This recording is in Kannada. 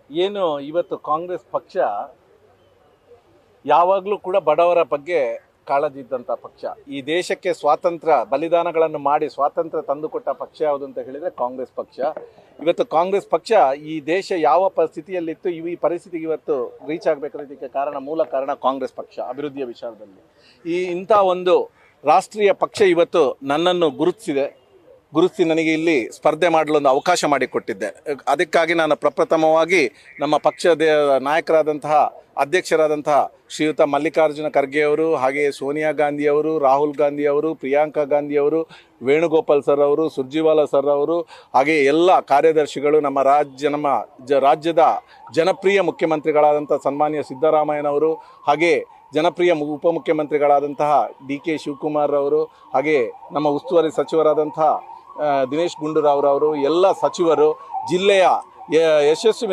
ಏನು ಇವತ್ತು ಕಾಂಗ್ರೆಸ್ ಪಕ್ಷ ಯಾವಾಗಲೂ ಕೂಡ ಬಡವರ ಬಗ್ಗೆ ಕಾಳಜಿ ಇದ್ದಂಥ ಪಕ್ಷ. ಈ ದೇಶಕ್ಕೆ ಸ್ವಾತಂತ್ರ್ಯ ಬಲಿದಾನಗಳನ್ನು ಮಾಡಿ ಸ್ವಾತಂತ್ರ್ಯ ತಂದುಕೊಟ್ಟ ಪಕ್ಷ ಯಾವುದು ಅಂತ ಹೇಳಿದರೆ ಕಾಂಗ್ರೆಸ್ ಪಕ್ಷ. ಇವತ್ತು ಕಾಂಗ್ರೆಸ್ ಪಕ್ಷ ಈ ದೇಶ ಯಾವ ಪರಿಸ್ಥಿತಿಯಲ್ಲಿತ್ತು, ಈ ಪರಿಸ್ಥಿತಿಗೆ ಇವತ್ತು ರೀಚ್ ಆಗಬೇಕಾದಕ್ಕೆ ಮೂಲ ಕಾರಣ ಕಾಂಗ್ರೆಸ್ ಪಕ್ಷ. ಅಭಿವೃದ್ಧಿಯ ವಿಚಾರದಲ್ಲಿ ಇಂಥ ಒಂದು ರಾಷ್ಟ್ರೀಯ ಪಕ್ಷ ಇವತ್ತು ನನ್ನನ್ನು ಗುರುತಿಸಿ ನನಗೆ ಇಲ್ಲಿ ಸ್ಪರ್ಧೆ ಮಾಡಲು ಒಂದು ಅವಕಾಶ ಮಾಡಿಕೊಟ್ಟಿದ್ದೆ. ಅದಕ್ಕಾಗಿ ನಾನು ಪ್ರಪ್ರಥಮವಾಗಿ ನಮ್ಮ ಪಕ್ಷದ ನಾಯಕರಾದಂತಹ ಅಧ್ಯಕ್ಷರಾದಂತಹ ಶ್ರೀಯುತ ಮಲ್ಲಿಕಾರ್ಜುನ ಖರ್ಗೆಯವರು, ಹಾಗೆಯೇ ಸೋನಿಯಾ ಗಾಂಧಿಯವರು, ರಾಹುಲ್ ಗಾಂಧಿಯವರು, ಪ್ರಿಯಾಂಕಾ ಗಾಂಧಿಯವರು, ವೇಣುಗೋಪಾಲ್ ಸರ್ ಅವರು, ಸುರ್ಜಿವಾಲಾ ಸರ್ ಅವರು, ಹಾಗೆಯೇ ಎಲ್ಲ ಕಾರ್ಯದರ್ಶಿಗಳು, ನಮ್ಮ ರಾಜ್ಯದ ಜನಪ್ರಿಯ ಮುಖ್ಯಮಂತ್ರಿಗಳಾದಂಥ ಸನ್ಮಾನ್ಯ ಸಿದ್ದರಾಮಯ್ಯನವರು, ಹಾಗೆ ಜನಪ್ರಿಯ ಉಪಮುಖ್ಯಮಂತ್ರಿಗಳಾದಂತಹ ಡಿ.ಕೆ. ಶಿವಕುಮಾರ್ ಅವರು, ಹಾಗೆ ನಮ್ಮ ಉಸ್ತುವಾರಿ ಸಚಿವರಾದಂತಹ ದಿನೇಶ್ ಗುಂಡೂರಾವ್ ಅವರು, ಎಲ್ಲ ಸಚಿವರು, ಜಿಲ್ಲೆಯ ಯಶಸ್ವಿ